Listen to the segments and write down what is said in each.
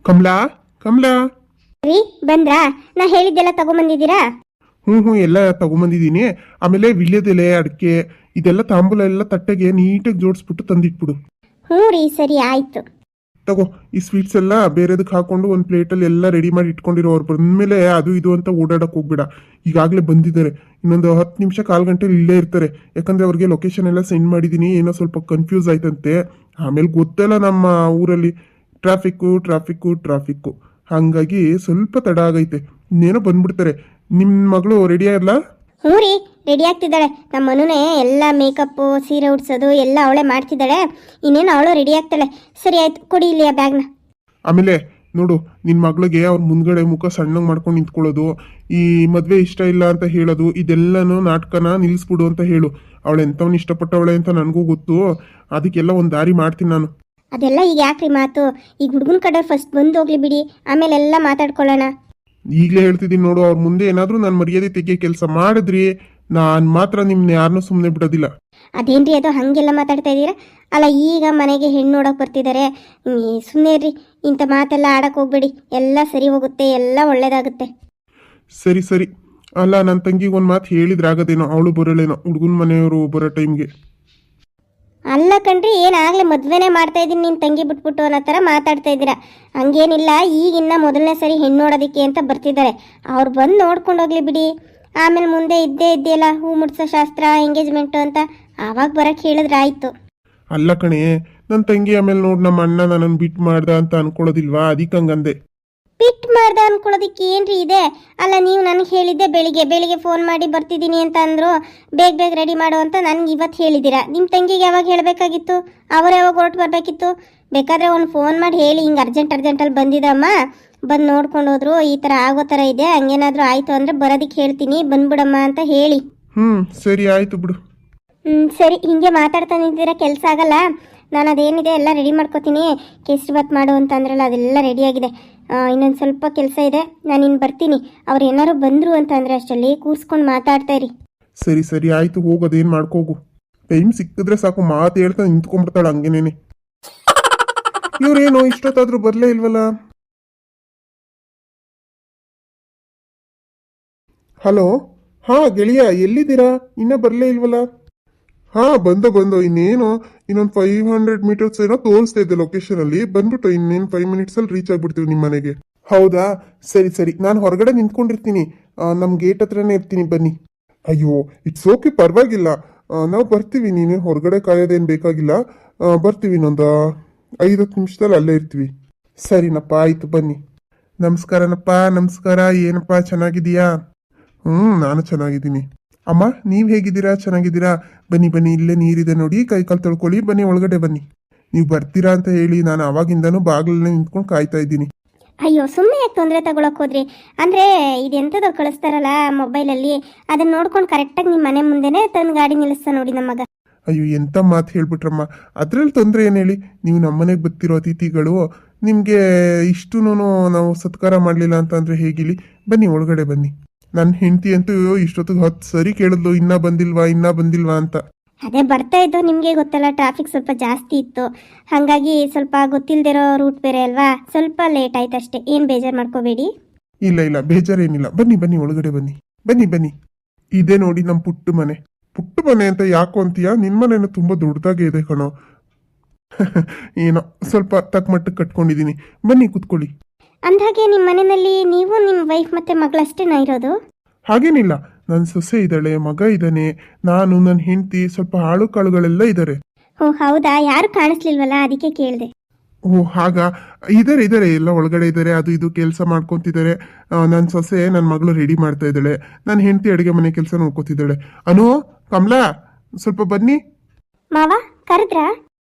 ಕಮಲಾ ಕಮಲಾ. ರೀ ಬಂದ್ರಾ? ನಾ ಹೇಳಿದ್ದೆಲ್ಲ ತಗೊಂಬಂದಿದ್ದೀರಾ? ಹ್ಞೂ ಎಲ್ಲ ತಗೊಂಬಂದಿದ್ದೀನಿ. ಆಮೇಲೆ ವಿಳ್ಯದೆಲೆ ಅಡಿಕೆ ಇದೆಲ್ಲ ತಾಂಬೂಲ ಎಲ್ಲ ತಟ್ಟೆಗೆ ನೀಟಾಗಿ ಜೋಡಿಸ್ಬಿಟ್ಟು ತಂದಿಟ್ಬಿಡು. ಹ್ಞೂ ರೀ, ಸರಿ ಆಯ್ತು. ತಗೋ, ಈ ಸ್ವೀಟ್ಸ್ ಎಲ್ಲ ಬೇರೆದಕ್ಕೆ ಹಾಕೊಂಡು ಒಂದು ಪ್ಲೇಟಲ್ಲಿ ಎಲ್ಲ ರೆಡಿ ಮಾಡಿ ಇಟ್ಕೊಂಡಿರೋ. ಅವ್ರು ಬಂದಮೇಲೆ ಅದು ಇದು ಅಂತ ಓಡಾಡಕ್ಕೆ ಹೋಗ್ಬೇಡ. ಈಗಾಗಲೇ ಬಂದಿದ್ದಾರೆ, ಇನ್ನೊಂದು 10 ನಿಮಿಷ 1/4 ಗಂಟೆಲಿ ಇಲ್ಲೇ ಇರ್ತಾರೆ. ಯಾಕಂದ್ರೆ ಅವ್ರಿಗೆ ಲೊಕೇಶನ್ ಎಲ್ಲ ಸೆಂಡ್ ಮಾಡಿದ್ದೀನಿ. ಏನೋ ಸ್ವಲ್ಪ ಕನ್ಫ್ಯೂಸ್ ಆಯ್ತಂತೆ. ಆಮೇಲೆ ಗೊತ್ತಲ್ಲ ನಮ್ಮ ಊರಲ್ಲಿ ಟ್ರಾಫಿಕ್ಕು ಹಾಗಾಗಿ ಸ್ವಲ್ಪ ತಡ ಆಗೈತೆ. ಇನ್ನೇನೋ ಬಂದ್ಬಿಡ್ತಾರೆ. ನಿಮ್ಮ ಮಗಳು ರೆಡಿ ಆಗಲ್ಲ? ಹ್ಞೂ ರೀ, ರೆಡಿ ಆಗ್ತಿದ್ದಾಳೆ. ನಮ್ಮ ಮನುನೇ ಎಲ್ಲ ಮೇಕಪ್ಪು, ಸೀರೆ ಉಡ್ಸೋದು ಎಲ್ಲ ಅವಳೇ ಮಾಡ್ತಿದ್ದಾಳೆ. ಇನ್ನೇನು ಅವಳು ರೆಡಿ ಆಗ್ತಾಳೆ. ಸರಿ ಆಯ್ತು, ಕೊಡಿ ಇಲ್ಲಿ ಆ ಬ್ಯಾಗ್ನ. ಆಮೇಲೆ ನೋಡು, ನಿನ್ನ ಮಗಳಿಗೆ ಅವ್ರ ಮುಂದ್ಗಡೆ ಮುಖ ಸಣ್ಣಗೆ ಮಾಡ್ಕೊಂಡು ನಿಂತ್ಕೊಳ್ಳೋದು, ಈ ಮದುವೆ ಇಷ್ಟ ಇಲ್ಲ ಅಂತ ಹೇಳೋದು, ಇದೆಲ್ಲನೂ ನಾಟಕನ ನಿಲ್ಲಿಸ್ಬಿಡು ಅಂತ ಹೇಳು. ಅವಳು ಎಂಥವ್ನು ಇಷ್ಟಪಟ್ಟವಳೆ ಅಂತ ನನಗೂ ಗೊತ್ತು. ಅದಕ್ಕೆಲ್ಲ ಒಂದು ದಾರಿ ಮಾಡ್ತೀನಿ ನಾನು. ಅದೆಲ್ಲ ಈಗ ಯಾಕ್ರಿ ಮಾತು? ಈಗ ಹುಡುಗನ ಕಡೆ ಫಸ್ಟ್ ಬಂದು ಹೋಗ್ಲಿ ಬಿಡಿ, ಆಮೇಲೆ ಎಲ್ಲ ಮಾತಾಡ್ಕೊಳ್ಳೋಣ. ಈಗಲೇ ಹೇಳ್ತಿದ್ದೀನಿ ನೋಡು, ಅವ್ರ ಮುಂದೆ ಏನಾದರೂ ನಾನು ಮರ್ಯಾದೆ ತೆಗಿಯೋ ಕೆಲಸ ಮಾಡಿದ್ರಿ ನಾನು ಮಾತ್ರ ನಿಮ್ಮನ್ನ ಯಾರನ್ನೂ ಸುಮ್ಮನೆ ಬಿಡೋದಿಲ್ಲ. ಅದೇನ್ರಿ ಅದು ಹಾಗೆಲ್ಲ ಮಾತಾಡ್ತಾ ಇದ್ದೀರಾ? ಅಲ್ಲ, ಈಗ ಮನೆಗೆ ಹೆಣ್ಣು ನೋಡೋಕೆ ಬರ್ತಿದ್ದಾರೆ. ಸುಮ್ಮನೆ ರೀ, ಇಂಥ ಮಾತೆಲ್ಲ ಆಡಕ್ಕೆ ಹೋಗ್ಬೇಡಿ. ಎಲ್ಲ ಸರಿ ಹೋಗುತ್ತೆ, ಎಲ್ಲ ಒಳ್ಳೇದಾಗುತ್ತೆ. ಸರಿ ಅಲ್ಲ, ನನ್ನ ತಂಗಿಗೆ ಒಂದು ಮಾತು ಹೇಳಿದ್ರಾಗದೇನೋ, ಅವಳು ಬರೋಳೇನೋ ಹುಡುಗನ ಮನೆಯವರು ಬರೋ ಟೈಮ್ಗೆ. ಅಲ್ಲ ಕಣ್ರಿ, ಏನಾಗಲೇ ಮದುವೆನೇ ಮಾಡ್ತಾ ಇದ್ದೀನಿ ನಿನ್ನ ತಂಗಿ ಬಿಟ್ಬಿಟ್ಟು ಅನ್ನೋ ಥರ ಮಾತಾಡ್ತಾ ಇದ್ದೀರಾ. ಹಂಗೇನಿಲ್ಲ, ಈಗಿನ್ನ ಮೊದಲನೇ ಸರಿ ಹೆಣ್ಣು ನೋಡೋದಕ್ಕೆ ಅಂತ ಬರ್ತಿದ್ದಾರೆ. ಅವ್ರು ಬಂದು ನೋಡ್ಕೊಂಡು ಹೋಗ್ಲಿ ಬಿಡಿ. ಆಮೇಲೆ ಮುಂದೆ ಇದ್ದೇ ಇದೆಯಲ್ಲ ಹೂ ಮುಡ್ಸೋ ಶಾಸ್ತ್ರ, ಎಂಗೇಜ್ಮೆಂಟು ಅಂತ, ಆವಾಗ ಬರೋಕ್ಕೆ ಹೇಳಿದ್ರೆ ಆಯಿತು. ಅಲ್ಲ ಕಣೆ, ನನ್ನ ತಂಗಿ ಆಮೇಲೆ ನೋಡಿ ನಮ್ಮ ಅಣ್ಣ ನನ್ನನ್ನು ಬಿಟ್ಟು ಮಾಡ್ದ ಅಂತ ಅನ್ಕೊಳ್ಳೋದಿಲ್ವಾ? ಅದಕ್ಕೆ ಹಂಗಂದೆ. ಬಿಟ್ಟು ಮಾಡ್ದ ಅನ್ಕೊಳ್ಳೋದಕ್ಕೆ ಏನ್ರಿ ಇದೆ? ಅಲ್ಲ, ನೀವು ನನಗೆ ಹೇಳಿದ್ದೆ ಬೆಳಿಗ್ಗೆ ಫೋನ್ ಮಾಡಿ ಬರ್ತಿದ್ದೀನಿ ಅಂತ ಅಂದರು. ಬೇಗ ರೆಡಿ ಮಾಡು ಅಂತ ನನಗೆ ಇವತ್ತು ಹೇಳಿದ್ದೀರಾ. ನಿಮ್ಮ ತಂಗಿಗೆ ಯಾವಾಗ ಹೇಳಬೇಕಾಗಿತ್ತು? ಅವರು ಯಾವಾಗ ಹೊರಟು ಬರಬೇಕಿತ್ತು? ಬೇಕಾದರೆ ಒಂದು ಫೋನ್ ಮಾಡಿ ಹೇಳಿ, ಹಿಂಗೆ ಅರ್ಜೆಂಟಲ್ಲಿ ಬಂದಿದ್ದಮ್ಮ, ಬಂದು ನೋಡ್ಕೊಂಡು ಹೋದ್ರು, ಈ ಥರ ಆಗೋ ಥರ ಇದೆ, ಹಂಗೇನಾದರೂ ಆಯಿತು ಅಂದರೆ ಬರೋದಕ್ಕೆ ಹೇಳ್ತೀನಿ, ಬಂದ್ಬಿಡಮ್ಮ ಅಂತ ಹೇಳಿ. ಸರಿ ಆಯಿತು ಬಿಡು. ಸರಿ, ಹಿಂಗೆ ಮಾತಾಡ್ತಾ ನಿಂತಿದ್ದೀರಾ, ಕೆಲಸ ಆಗಲ್ಲ. ನಾನು ಅದೇನಿದೆ ಎಲ್ಲ ರೆಡಿ ಮಾಡ್ಕೋತೀನಿ. ಕೇಸರಿಬಾತ್ ಮಾಡು ಅಂತ ಅಂದ್ರಲ್ಲ, ಅದೆಲ್ಲ ರೆಡಿಯಾಗಿದೆ. ಇನ್ನೊಂದು ಸ್ವಲ್ಪ ಕೆಲಸ ಇದೆ, ನಾನು ಇನ್ನು ಬರ್ತೀನಿ. ಅವ್ರು ಏನಾರು ಬಂದರು ಅಂತ ಅಂದರೆ ಅಷ್ಟರಲ್ಲಿ ಕೂರಿಸ್ಕೊಂಡು ಮಾತಾಡ್ತಾ ಇರಿ. ಸರಿ ಆಯಿತು, ಹೋಗೋದೇನು ಮಾಡ್ಕೋಗು. ಟೈಮ್ ಸಿಕ್ಕಿದ್ರೆ ಸಾಕು, ಮಾತು ಹೇಳ್ತಾ ನಿಂತ್ಕೊಂಡ್ಬಿಡ್ತಾಳೆ ಹಂಗೇನೇನೆ. ಇವ್ರೇನೋ ಇಷ್ಟೊತ್ತಾದ್ರೂ ಬರಲೇ ಇಲ್ವಲ್ಲ? ಹಲೋ, ಗೆಳೆಯ ಎಲ್ಲಿದ್ದೀರಾ? ಇನ್ನೂ ಬರಲೇ ಇಲ್ವಲ್ಲ? ಬಂದು ಇನ್ನೇನು ಇನ್ನೊಂದು 500 ಮೀಟರ್ಸ್ ಏನೋ ತೋರಿಸ್ತಾ ಇದ್ದೆ ಲೊಕೇಶನಲ್ಲಿ. ಬಂದ್ಬಿಟ್ಟು ಇನ್ನೇನು 5 ಮಿನಿಟ್ಸಲ್ಲಿ ರೀಚ್ ಆಗ್ಬಿಡ್ತೀವಿ ನಿಮ್ಮ ಮನೆಗೆ. ಹೌದಾ, ಸರಿ ನಾನು ಹೊರಗಡೆ ನಿಂತ್ಕೊಂಡಿರ್ತೀನಿ. ನಮ್ಮ ಗೇಟ್ ಹತ್ರನೇ ಇರ್ತೀನಿ, ಬನ್ನಿ. ಅಯ್ಯೋ, ಇಟ್ಸ್ ಓಕೆ, ಪರವಾಗಿಲ್ಲ, ನಾವು ಬರ್ತೀವಿ. ನೀನು ಹೊರಗಡೆ ಕಾಯೋದೇನು ಬೇಕಾಗಿಲ್ಲ, ಬರ್ತೀವಿ. ಇನ್ನೊಂದು 5-10 ನಿಮಿಷದಲ್ಲಿ ಅಲ್ಲೇ ಇರ್ತೀವಿ. ಸರಿನಪ್ಪ, ಆಯಿತು, ಬನ್ನಿ. ನಮಸ್ಕಾರನಪ್ಪ. ನಮಸ್ಕಾರ. ಏನಪ್ಪ, ಚೆನ್ನಾಗಿದೀಯಾ? ನಾನು ಚೆನ್ನಾಗಿದ್ದೀನಿ. ಅಮ್ಮ, ನೀವು ಹೇಗಿದ್ದೀರಾ? ಚೆನ್ನಾಗಿದ್ದೀರಾ? ಬನ್ನಿ, ಇಲ್ಲೇ ನೀರಿದೆ ನೋಡಿ, ಕೈಕಾಲು ತೊಳ್ಕೊಳ್ಳಿ, ಬನ್ನಿ, ಒಳಗಡೆ ಬನ್ನಿ. ನೀವು ಬರ್ತೀರಾ ಅಂತ ಹೇಳಿ ನಾನು ಆವಾಗಿಂದನೂ ಬಾಗಿಲಲ್ಲೇ ನಿಂತ್ಕೊಂಡು ಕಾಯ್ತಾ ಇದ್ದೀನಿ. ಅಯ್ಯೋ, ಸುಮ್ಮನೆ ಯಾಕೆ ತೊಂದರೆ ತಗೊಳಕ್ಕೆ ಹೋದ್ರಿ? ಅಂದರೆ ಇದೆಂಥದ್ದು ಕಳಿಸ್ತಾರಲ್ಲ ಮೊಬೈಲಲ್ಲಿ, ಅದನ್ನು ನೋಡ್ಕೊಂಡು ಕರೆಕ್ಟಾಗಿ ನಿಮ್ಮ ಮನೆ ಮುಂದೆನೇ ತಂದು ಗಾಡಿ ನಿಲ್ಲಿಸ್ತಾ ನೋಡಿ ನಮ್ಮ ಮಗ. ಅಯ್ಯೋ, ಎಂಥ ಮಾತು ಹೇಳ್ಬಿಟ್ರಮ್ಮ. ಅದರಲ್ಲಿ ತೊಂದರೆ ಏನು ಹೇಳಿ? ನೀವು ನಮ್ಮನೆಗೆ ಬರ್ತಿರೋ ಅತಿಥಿಗಳು, ನಿಮಗೆ ಇಷ್ಟೂ ನಾವು ಸತ್ಕಾರ ಮಾಡಲಿಲ್ಲ ಅಂತಂದರೆ ಹೇಗಿಲಿ? ಬನ್ನಿ, ಒಳಗಡೆ ಬನ್ನಿ. ನನ್ನ ಹೆಂಡತಿ ಅಂತೂ ಇಷ್ಟೊತ್ತಿಗೆ 10 ಸರಿ ಕೇಳಿದ್ಲು, ಇನ್ನೂ ಬಂದಿಲ್ವಾ ಅಂತ. ಅದೇ ಬರ್ತಾ ಇದ್ದು, ನಿಮಗೆ ಗೊತ್ತಲ್ಲ, ಟ್ರಾಫಿಕ್ ಸ್ವಲ್ಪ ಜಾಸ್ತಿ ಇತ್ತು. ಹಾಗಾಗಿ ಸ್ವಲ್ಪ ಗೊತ್ತಿಲ್ಲದಿರೋ ರೂಟ್ ಬೇರೆ ಅಲ್ವಾ, ಸ್ವಲ್ಪ ಲೇಟ್ ಆಯ್ತು ಅಷ್ಟೇ. ಏನು ಬೇಜಾರು ಮಾಡ್ಕೋಬೇಡಿ. ಇಲ್ಲ, ಬೇಜಾರೇನಿಲ್ಲ. ಬನ್ನಿ, ಒಳಗಡೆ ಬನ್ನಿ. ಇದೇ ನೋಡಿ ನಮ್ಮ ಪುಟ್ಟ ಮನೆ ಅಂತ ಯಾಕೋ ಅಂತೀಯಾ? ನಿನ್ನ ಮನೇನು ತುಂಬ ದೊಡ್ಡದಾಗೆ ಇದೆ ಕಣೋ. ಏನೋ ಸ್ವಲ್ಪ ತಕ್ಕಮಟ್ಟಕ್ಕೆ ಕಟ್ಕೊಂಡಿದ್ದೀನಿ. ಬನ್ನಿ, ಕೂತ್ಕೊಳ್ಳಿ. ಅಂದಾಗೆ ನಿಮ್ಮ ಮನೆಯಲ್ಲಿ ನೀವು, ನಿಮ್ಮ ವೈಫ್ ಮತ್ತೆ ಮಗಳಷ್ಟೇನಾ ಇರೋದು? ಹಾಗೇನಿಲ್ಲ, ನನ್ನ ಸೊಸೆ ಇದ್ದಾಳೆ, ಮಗ ಇದ್ದಾನೆ, ನಾನು, ನನ್ನ ಹೆಂಡತಿ, ಸ್ವಲ್ಪ ಆಳು ಕಾಳುಗಳೆಲ್ಲ ಇದ್ದಾರೆ. ಓ ಹೌದಾ, ಯಾರು ಕಾಣಿಸ್ಲಿಲ್ವಲ್ಲ, ಅದಕ್ಕೆ ಕೇಳಿದೆ. ಇದ್ದಾರೆ, ಎಲ್ಲ ಒಳಗಡೆ ಇದ್ದಾರೆ. ಅದು ಇದು ಕೆಲಸ ಮಾಡ್ಕೊತಿದ್ದಾರೆ. ನನ್ನ ಸೊಸೆ ನನ್ನ ಮಗಳು ರೆಡಿ ಮಾಡ್ತಾ ಇದ್ದಾಳೆ. ನನ್ನ ಹೆಂಡತಿ ಅಡುಗೆ ಮನೆ ಕೆಲಸ ನೋಡ್ಕೊತಿದ್ದಾಳೆ. ಅನು, ಕಮಲಾ, ಸ್ವಲ್ಪ ಬನ್ನಿ. ಮಾವ ಕರೆದ್ರಾ?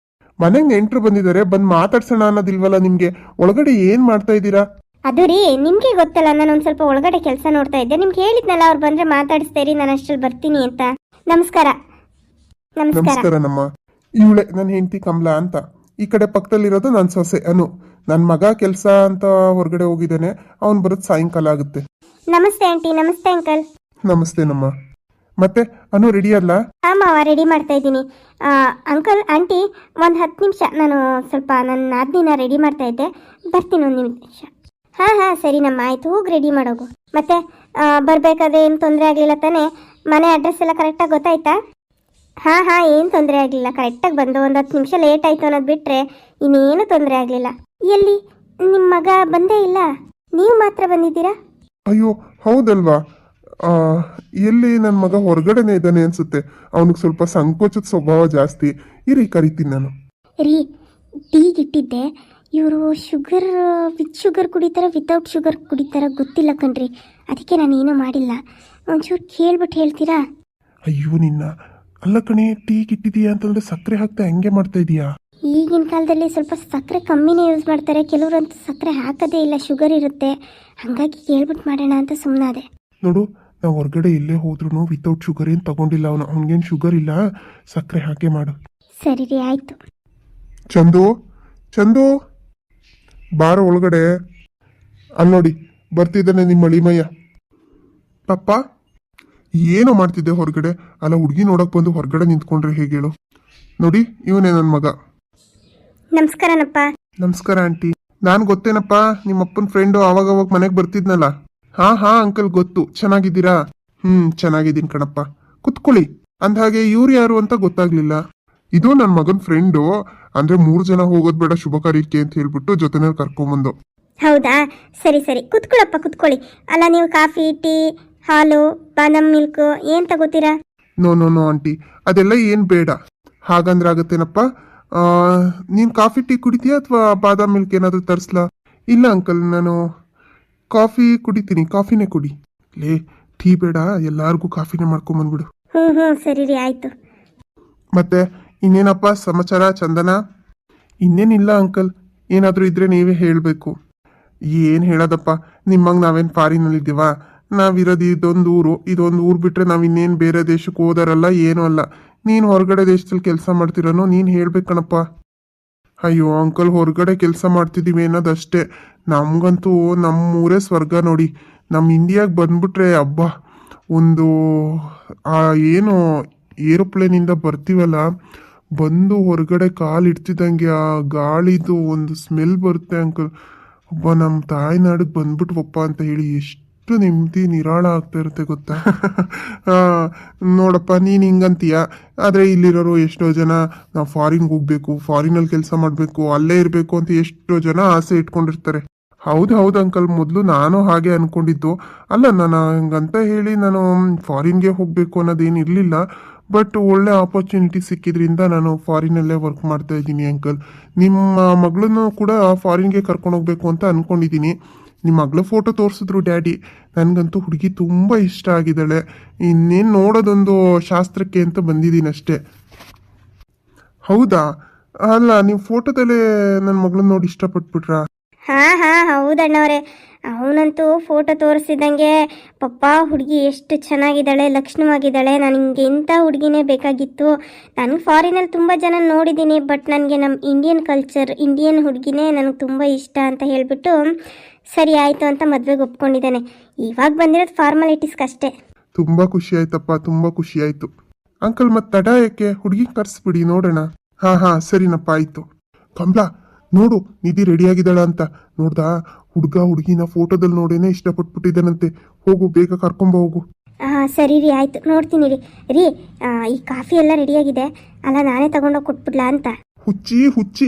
ಮನೆಗೆ ನೆಂಟರು ಬಂದಿದ್ದಾರೆ, ಬಂದು ಮಾತಾಡ್ಸೋಣ ಅನ್ನೋದಿಲ್ವಲ್ಲ ನಿಮ್ಗೆ? ಒಳಗಡೆ ಏನ್ ಮಾಡ್ತಾ ಇದ್ದೀರಾ? ಅದು ರೀ, ನಿಮ್ಗೆ ಗೊತ್ತಲ್ಲ, ನಾನು ಒಂದು ಸ್ವಲ್ಪ ಒಳಗಡೆ ಕೆಲಸ ನೋಡ್ತಾ ಇದ್ದೆ. ನಿಮ್ಗೆ ಹೇಳಿದ್ನಲ್ಲ, ಅವ್ರು ಬಂದ್ರೆ ಮಾತಾಡಿಸ್ತಾ ಇರಿ, ನಾನು ಅಷ್ಟರಲ್ಲಿ ಬರ್ತೀನಿ ಅಂತ. ನಮಸ್ಕಾರ. ನಮ್ಮ ಇವಳೆ ನನ್ನ ಹೆಂಡತಿ ಕಮಲಾ ಅಂತ. ಈ ಕಡೆ ಪಕ್ಕದಲ್ಲಿರೋದು ನನ್ನ ಸೊಸೆ ಅನು. ನನ್ನ ಮಗ ಕೆಲಸ ಅಂತ ಹೊರಗಡೆ ಹೋಗಿದ್ದಾನೆ, ಅವನು ಬರೋದು ಸಾಯಂಕಾಲ ಆಗುತ್ತೆ. ನಮಸ್ತೆ ಆಂಟಿ. ನಮಸ್ತೆ ಅಂಕಲ್. ನಮಸ್ತೆ ನಮ್ಮ. ಮತ್ತೆ ಅನು ರೆಡಿ ಅಲ್ಲ? ಹಾಂ ಮಾವ, ರೆಡಿ ಮಾಡ್ತಾ ಇದ್ದೀನಿ. ಅಂಕಲ್ ಆಂಟಿ, ಒಂದು 10 ನಿಮಿಷ ನಾನು ಸ್ವಲ್ಪ ನನ್ನ ನಾದಿನ ರೆಡಿ ಮಾಡ್ತಾ ಇದ್ದೆ, ಬರ್ತೀನಿ ಒಂದು ನಿಮಿಷ. ಹಾಂ ಹಾಂ ಸರಿನಮ್ಮ, ಆಯಿತು, ಹೋಗಿ ರೆಡಿ ಮಾಡೋಗು. ಮತ್ತೆ ಬರಬೇಕಾದ್ರೆ ಏನು ತೊಂದರೆ ಆಗಲಿಲ್ಲ ತಾನೇ? ಮನೆ ಅಡ್ರೆಸ್ ಎಲ್ಲ ಕರೆಕ್ಟಾಗಿ ಗೊತ್ತಾಯ್ತಾ? ಹಾಂ ಹಾಂ, ಏನು ತೊಂದರೆ ಆಗಲಿಲ್ಲ, ಕರೆಕ್ಟಾಗಿ ಬಂದು ಒಂದು 10 ನಿಮಿಷ ಲೇಟ್ ಆಯಿತು ಅನ್ನೋದು ಬಿಟ್ಟರೆ ಇನ್ನೇನು ತೊಂದರೆ ಆಗಲಿಲ್ಲ. ಎಲ್ಲಿ ನಿಮ್ಮ ಮಗ ಬಂದೇ ಇಲ್ಲ, ನೀವು ಮಾತ್ರ ಬಂದಿದ್ದೀರಾ? ಅಯ್ಯೋ ಹೌದಲ್ವಾ, ಎಲ್ಲಿ ನನ್ನ ಮಗ ಹೊರಗಡೆನೇ ಇದ್ದಾನೆ ಅನ್ಸುತ್ತೆ. ಅವನಿಗೆ ಸ್ವಲ್ಪ ಸಂಕೋಚದ ಸ್ವಭಾವ ಜಾಸ್ತಿ. ಇರಿ ಕರಿತೀನಿ ನಾನು. ರೀ, ಟೀಗಿಟ್ಟಿದ್ದೆ, ಇವರು ಶುಗರ್ ವಿತ್ ಶುಗರ್ ಕುಡಿತಾರ ವಿತೌಟ್ ಶುಗರ್ ಕುಡಿತಾರ ಗೊತ್ತಿಲ್ಲ ಕಣ್ರಿ, ಅದಕ್ಕೆ ನಾನು ಏನೂ ಮಾಡಿಲ್ಲ. ಒಂಚೂರು ಕೇಳ್ಬಿಟ್ಟು ಹೇಳ್ತೀರಾ? ಅಯ್ಯೋ ನಿನ್ನ, ಅಲ್ಲ ಕಣೆ, ಟೀಗಿಟ್ಟಿದೀಯಾ ಅಂತಂದ್ರೆ ಸಕ್ಕರೆ ಹಾಕ್ತಾ ಹೆಂಗೆ ಮಾಡ್ತಾ ಇದೀಯಾ? ಈಗಿನ ಕಾಲದಲ್ಲಿ ಸ್ವಲ್ಪ ಸಕ್ಕರೆ ಕಮ್ಮಿನೇ ಯೂಸ್ ಮಾಡ್ತಾರೆ, ಕೆಲವರಂತೂ ಸಕ್ಕರೆ ಹಾಕೋದೇ ಇಲ್ಲ, ಶುಗರ್ ಇರುತ್ತೆ, ಹಾಗಾಗಿ ಕೇಳ್ಬಿಟ್ಟು ಮಾಡೋಣ ಅಂತ ಸುಮ್ಮನಾದೆ. ನೋಡು, ನಾವು ಹೊರಗಡೆ ಎಲ್ಲೇ ಹೋದ್ರೂ ವಿತೌಟ್ ಶುಗರ್ ಏನು ತಗೊಂಡಿಲ್ಲ ಅವನು. ಅವನಿಗೇನು ಶುಗರ್ ಇಲ್ಲ, ಸಕ್ಕರೆ ಹಾಕೇ ಮಾಡು. ಸರಿ ರೀ, ಆಯಿತು. ಚಂದು, ಚಂದು ಬಾರ ಒಳಗಡೆ. ಅಲ್ಲಿ ನೋಡಿ ಬರ್ತಿದ್ದಾನೆ ನಿಮ್ಮ ಅಳಿಮಯ್ಯ. ಪಪ್ಪ ಏನೋ ಮಾಡ್ತಿದ್ದೆ ಹೊರಗಡೆ? ಅಲ್ಲ, ಹುಡುಗಿ ನೋಡಕ್ ಬಂದು ಹೊರಗಡೆ ನಿಂತ್ಕೊಂಡ್ರೆ ಹೇಗೆ ಹೇಳು? ನೋಡಿ, ಇವನೇ ನನ್ನ ಮಗ. ನಮಸ್ಕಾರನಪ್ಪ. ನಮಸ್ಕಾರ ಆಂಟಿ. ನಾನು ಗೊತ್ತೇನಪ್ಪ, ನಿಮ್ಮ ಅಪ್ಪನ ಫ್ರೆಂಡು, ಅವಾಗ ಮನೆಗೆ ಬರ್ತಿದ್ನಲ್ಲ. ಹಾ ಅಂಕಲ್ ಗೊತ್ತು. ಚೆನ್ನಾಗಿದ್ದೀರಾ? ಚೆನ್ನಾಗಿದ್ದೀನಿ ಕಣಪ್ಪ. ಕುತ್ಕೊಳ್ಳಿ. ಅಂದಹಾಗೆ ಇವ್ರು ಯಾರು ಅಂತ ಗೊತ್ತಾಗ್ಲಿಲ್ಲ. ಇದು ನನ್ನ ಮಗನ ಫ್ರೆಂಡು, ಅಂದ್ರೆ 3 ಜನ ಹೋಗೋದ್ ಬೇಡ ಶುಭ ಕಾರ್ಯಕ್ಕೆ ಅಂತ ಹೇಳ್ಬಿಟ್ಟು ಜೊತೆನಲ್ಲಿ ಕರ್ಕೊಂಬಂದು. ಹೌದಾ, ಸರಿ ಸರಿ, ಕುತ್ಕೊಳ್ಳಪ್ಪ, ಕುತ್ಕೊಳ್ಳಿ. ಅಲ್ಲ, ನೀವು ಕಾಫಿ, ಟೀ, ಹಾಲು, ಬಾದಾಮ್ ಮಿಲ್ಕ್ ಏನು ತಗೋತೀರಾ? ನೋ ಆಂಟಿ, ಅದೆಲ್ಲ ಏನು ಬೇಡ. ಹಾಗಂದ್ರೆ ಆಗತ್ತೇನಪ್ಪ? ನೀನು ಕಾಫಿ ಟೀ ಕುಡಿತೀಯಾ ಅಥವಾ ಬಾದಾಮ್ ಮಿಲ್ಕ್ ಏನಾದರೂ ತರಿಸ್ಲಾ? ಇಲ್ಲ ಅಂಕಲ್, ನಾನು ಕಾಫಿ ಕುಡಿತೀನಿ. ಕಾಫಿನೇ ಕುಡಿ. ಲೇ, ಟೀ ಬೇಡ, ಎಲ್ಲಾರ್ಗೂ ಕಾಫಿನೇ ಮಾಡ್ಕೊಂಬಂದ್ಬಿಡು. ಹ್ಞೂ ಸರಿ ರೀ, ಆಯಿತು. ಮತ್ತೆ ಇನ್ನೇನಪ್ಪ ಸಮಾಚಾರ ಚಂದನ? ಇನ್ನೇನಿಲ್ಲ ಅಂಕಲ್, ಏನಾದರೂ ಇದ್ರೆ ನೀವೇ ಹೇಳಬೇಕು. ಏನು ಹೇಳೋದಪ್ಪ, ನಿಮ್ಮಂಗೆ ನಾವೇನು ಫಾರಿನಲ್ಲಿದ್ದೀವ? ನಾವಿರೋದು ಇದೊಂದು ಊರು ಬಿಟ್ಟರೆ ನಾವು ಇನ್ನೇನು ಬೇರೆ ದೇಶಕ್ಕೆ ಹೋದಾರಲ್ಲ, ಏನೂ ಅಲ್ಲ. ನೀನು ಹೊರಗಡೆ ದೇಶದಲ್ಲಿ ಕೆಲಸ ಮಾಡ್ತಿರೋನು, ನೀನು ಹೇಳ್ಬೇಕಣಪ್ಪ. ಅಯ್ಯೋ ಅಂಕಲ್, ಹೊರಗಡೆ ಕೆಲಸ ಮಾಡ್ತಿದ್ದೀವಿ ಅನ್ನೋದಷ್ಟೇ. ನಮಗಂತೂ ನಮ್ಮೂರೇ ಸ್ವರ್ಗ ನೋಡಿ. ನಮ್ಮ ಇಂಡಿಯಾಗೆ ಬಂದ್ಬಿಟ್ರೆ ಹಬ್ಬ, ಒಂದು ಏನು ಏರೋಪ್ಲೇನಿಂದ ಬರ್ತೀವಲ್ಲ, ಬಂದು ಹೊರಗಡೆ ಕಾಲು ಇಡ್ತಿದ್ದಂಗೆ ಆ ಗಾಳಿದು ಒಂದು ಸ್ಮೆಲ್ ಬರುತ್ತೆ ಅಂಕಲ್. ಒಬ್ಬ ನಮ್ಮ ತಾಯ್ನಾಡಿಗೆ ಬಂದ್ಬಿಟ್ವಪ್ಪ ಅಂತ ಹೇಳಿ ಎಷ್ಟು ನೆಮ್ಮದಿ ನಿರಾಳ ಆಗ್ತಾ ಇರುತ್ತೆ ಗೊತ್ತಾ? ನೋಡಪ್ಪ, ನೀನು ಹಿಂಗಂತೀಯ, ಆದರೆ ಇಲ್ಲಿರೋರು ಎಷ್ಟೋ ಜನ ನಾವು ಫಾರಿನ್ಗೆ ಹೋಗ್ಬೇಕು, ಫಾರಿನಲ್ಲಿ ಕೆಲಸ ಮಾಡಬೇಕು, ಅಲ್ಲೇ ಇರಬೇಕು ಅಂತ ಎಷ್ಟೋ ಜನ ಆಸೆ ಇಟ್ಕೊಂಡಿರ್ತಾರೆ. ಹೌದು ಅಂಕಲ್, ಮೊದಲು ನಾನು ಹಾಗೆ ಅನ್ಕೊಂಡಿದ್ದು. ಅಲ್ಲ, ನಾನು ಹಂಗಂತ ಹೇಳಿ ನಾನು ಫಾರಿನ್ಗೆ ಹೋಗಬೇಕು ಅನ್ನೋದೇನು ಇರಲಿಲ್ಲ. ಬಟ್ ಒಳ್ಳೆ ಆಪರ್ಚುನಿಟಿ ಸಿಕ್ಕಿದ್ರಿಂದ ನಾನು ಫಾರಿನಲ್ಲೇ ವರ್ಕ್ ಮಾಡ್ತಾ ಇದ್ದೀನಿ ಅಂಕಲ್. ನಿಮ್ಮ ಮಗಳನ್ನು ಕೂಡ ಫಾರಿನ್ಗೆ ಕರ್ಕೊಂಡು ಹೋಗ್ಬೇಕು ಅಂತ ಅಂದ್ಕೊಂಡಿದ್ದೀನಿ. ನಿಮ್ಮ ಮಗಳ ಫೋಟೋ ತೋರಿಸಿದ್ರು ಡ್ಯಾಡಿ. ನನಗಂತೂ ಹುಡುಗಿ ತುಂಬ ಇಷ್ಟ ಆಗಿದ್ದಾಳೆ. ಇನ್ನೇನು ನೋಡೋದೊಂದು ಶಾಸ್ತ್ರಕ್ಕೆ ಅಂತ ಬಂದಿದ್ದೀನಿ ಅಷ್ಟೇ. ಹೌದಾ? ಅಲ್ಲ, ನೀವು ಫೋಟೋದಲ್ಲೇ ನನ್ನ ಮಗಳನ್ನ ನೋಡಿ ಇಷ್ಟಪಟ್ಬಿಟ್ರಾ? ಹಾಂ ಹೌದಣ್ಣವ್ರೆ, ಅವನಂತೂ ಫೋಟೋ ತೋರಿಸಿದಂಗೆ ಪಪ್ಪ ಹುಡುಗಿ ಎಷ್ಟು ಚೆನ್ನಾಗಿದ್ದಾಳೆ, ಲಕ್ಷಣವಾಗಿದ್ದಾಳೆ, ನನಗೆ ಇಂಥ ಹುಡುಗಿನೇ ಬೇಕಾಗಿತ್ತು. ನಾನು ಫಾರಿನಲ್ಲಿ ತುಂಬ ಜನ ನೋಡಿದ್ದೀನಿ, ಬಟ್ ನನಗೆ ನಮ್ಮ ಇಂಡಿಯನ್ ಕಲ್ಚರ್, ಇಂಡಿಯನ್ ಹುಡುಗಿನೇ ನನಗೆ ತುಂಬ ಇಷ್ಟ ಅಂತ ಹೇಳಿಬಿಟ್ಟು ಸರಿ ಆಯಿತು ಅಂತ ಮದುವೆಗೆ ಒಪ್ಕೊಂಡಿದ್ದಾನೆ. ಇವಾಗ ಬಂದಿರೋದು ಫಾರ್ಮಾಲಿಟೀಸ್ಗಷ್ಟೇ. ತುಂಬ ಖುಷಿ ಆಯ್ತಪ್ಪ, ತುಂಬ ಖುಷಿ ಆಯಿತು. ಅಂಕಲ್, ಮತ್ತೆ ತಡ ಯಾಕೆ? ಹುಡುಗಿ ಕರೆಸ್ಬಿಡಿ ನೋಡೋಣ. ಹಾಂ ಸರಿನಪ್ಪ, ಆಯಿತು. ಕಮಲಾ, ನೋಡು ನಿಧಿ ರೆಡಿಯಾಗಿದ್ದಾಳ ಅಂತ. ನೋಡ್ದಾ? ಹುಡುಗಿನ ಫೋಟೋದಲ್ಲಿ ನೋಡೇನೆ ಇಷ್ಟಪಟ್ಬಿಟ್ಟಿದ್ದಾನಂತೆ. ಹೋಗು, ಬೇಗ ಕರ್ಕೊಂಬ ಹೋಗು. ಸರಿ ರೀ, ಆಯಿತು, ನೋಡ್ತೀನಿ ರೀ. ಈ ಕಾಫಿ ಎಲ್ಲ ರೆಡಿಯಾಗಿದೆ, ಅಲ್ಲ ನಾನೇ ತಗೊಂಡೋಗಿ ಕೊಟ್ಬಿಡ್ಲಾ ಅಂತ. ಹುಚ್ಚಿ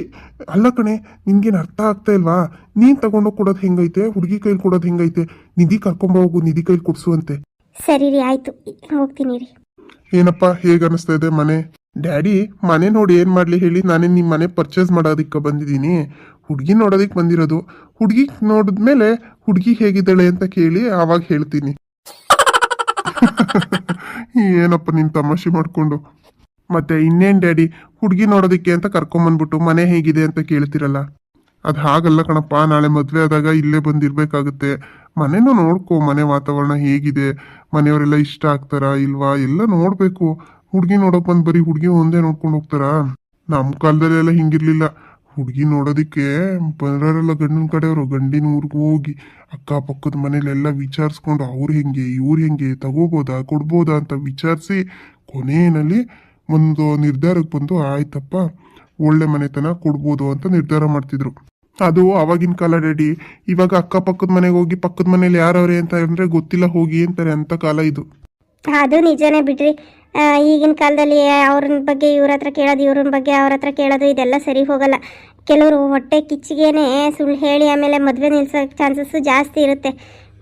ಅಲ್ಲ ಕಣೆ, ನಿನ್ಗೇನು ಅರ್ಥ ಆಗ್ತಾ ಇಲ್ವಾ? ನೀನ್ ತಗೊಂಡೋಗಿ ಕೊಡೋದು ಹೆಂಗೈತೆ, ಹುಡುಗಿ ಕೈಲಿ ಕೊಡೋದು ಹೆಂಗೈತೆ? ನಿಧಿ ಕರ್ಕೊಂಬ ಹೋಗು, ನಿಧಿ ಕೈಲಿ ಕೊಡ್ಸುವಂತೆ. ಸರಿ ರೀ, ಆಯಿತು, ಹೋಗ್ತೀನಿ ರೀ. ಏನಪ್ಪ, ಹೇಗೆ ಅನಿಸ್ತಾ ಇದೆ ಮನೆ? ಡ್ಯಾಡಿ, ಮನೆ ನೋಡಿ ಏನು ಮಾಡಲಿ ಹೇಳಿ? ನಾನೇ ನಿಮ್ಮ ಮನೆ ಪರ್ಚೇಸ್ ಮಾಡೋದಕ್ಕೆ ಬಂದಿದ್ದೀನಿ, ಹುಡುಗಿ ನೋಡೋದಕ್ಕೆ ಬಂದಿರೋದು. ಹುಡುಗಿ ನೋಡಿದ್ಮೇಲೆ ಹುಡುಗಿ ಹೇಗಿದ್ದಾಳೆ ಅಂತ ಕೇಳಿ ಆವಾಗ ಹೇಳ್ತೀನಿ. ಏನಪ್ಪ ನೀನು ತಮಾಷೆ ಮಾಡಿಕೊಂಡು? ಮತ್ತೆ ಇನ್ನೇನು ಡ್ಯಾಡಿ, ಹುಡುಗಿ ನೋಡೋದಕ್ಕೆ ಅಂತ ಕರ್ಕೊಂಬಂದ್ಬಿಟ್ಟು ಮನೆ ಹೇಗಿದೆ ಅಂತ ಕೇಳ್ತಿರಲ್ಲ? ಅದು ಹಾಗಲ್ಲ ಕಣಪ್ಪ, ನಾಳೆ ಮದುವೆ ಆದಾಗ ಇಲ್ಲೇ ಬಂದಿರಬೇಕಾಗುತ್ತೆ. ಮನೆನೂ ನೋಡ್ಕೊ, ಮನೆ ವಾತಾವರಣ ಹೇಗಿದೆ, ಮನೆಯವರೆಲ್ಲ ಇಷ್ಟ ಆಗ್ತಾರಾ ಇಲ್ವಾ ಎಲ್ಲ ನೋಡಬೇಕು. ಹುಡುಗಿ ನೋಡೋಕೆ ಬಂದು ಬರೀ ಹುಡುಗಿ ಒಂದೇ ನೋಡ್ಕೊಂಡು ಹೋಗ್ತಾರಾ? ನಮ್ಮ ಕಾಲದಲ್ಲೆಲ್ಲ ಹಿಂಗಿರ್ಲಿಲ್ಲ. ಹುಡುಗಿ ನೋಡೋದಿಕ್ಕೆ ಬರೋರೆಲ್ಲ ಗಂಡನ ಕಡೆಯವರು ಗಂಡಿನ ಊರಿಗೆ ಹೋಗಿ ಅಕ್ಕಪಕ್ಕದ ಮನೇಲೆಲ್ಲ ವಿಚಾರಿಸ್ಕೊಂಡು ಅವ್ರು ಹೆಂಗೆ ಇವ್ರು ಹೆಂಗೆ ತಗೋಬೋದಾ ಕೊಡ್ಬೋದಾ ಅಂತ ವಿಚಾರಿಸಿ ಕೊನೆಯಲ್ಲಿ ಒಂದು ನಿರ್ಧಾರಕ್ಕೆ ಬಂದು ಆಯ್ತಪ್ಪ ಒಳ್ಳೆ ಮನೆತನ ಕೊಡ್ಬೋದು ಅಂತ ನಿರ್ಧಾರ ಮಾಡ್ತಿದ್ರು. ಅದು ಆವಾಗಿನ ಕಾಲ ಡ್ಯಾಡಿ. ಇವಾಗ ಅಕ್ಕಪಕ್ಕದ ಮನೆಗೆ ಹೋಗಿ ಪಕ್ಕದ ಮನೇಲಿ ಯಾರವ್ರೆ ಅಂತ ಅಂದ್ರೆ ಗೊತ್ತಿಲ್ಲ ಹೋಗಿ ಅಂತಾರೆ, ಅಂತ ಕಾಲ ಇದು. ಅದು ನಿಜನೇ ಬಿಡ್ರಿ. ಈಗಿನ ಕಾಲದಲ್ಲಿ ಅವ್ರನ್ನ ಬಗ್ಗೆ ಇವ್ರ ಹತ್ರ ಕೇಳೋದು, ಇವ್ರನ್ನ ಬಗ್ಗೆ ಅವ್ರ ಹತ್ರ ಕೇಳೋದು, ಇದೆಲ್ಲ ಸರಿ ಹೋಗಲ್ಲ. ಕೆಲವರು ಹೊಟ್ಟೆ ಕಿಚ್ಚಿಗೇನೆ ಸುಳ್ಳು ಹೇಳಿ ಆಮೇಲೆ ಮದುವೆ ನಿಲ್ಸೋ ಚಾನ್ಸಸ್ಸು ಜಾಸ್ತಿ ಇರುತ್ತೆ.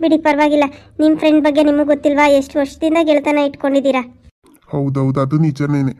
ಬಿಡಿ, ಪರವಾಗಿಲ್ಲ. ನಿಮ್ಮ ಫ್ರೆಂಡ್ ಬಗ್ಗೆ ನಿಮಗೆ ಗೊತ್ತಿಲ್ವಾ? ಎಷ್ಟು ವರ್ಷದಿಂದ ಗೆಳೆತನ ಇಟ್ಕೊಂಡಿದ್ದೀರಾ? ಹೌದೌದು, ಅದು ನಿಜನೇನೆ.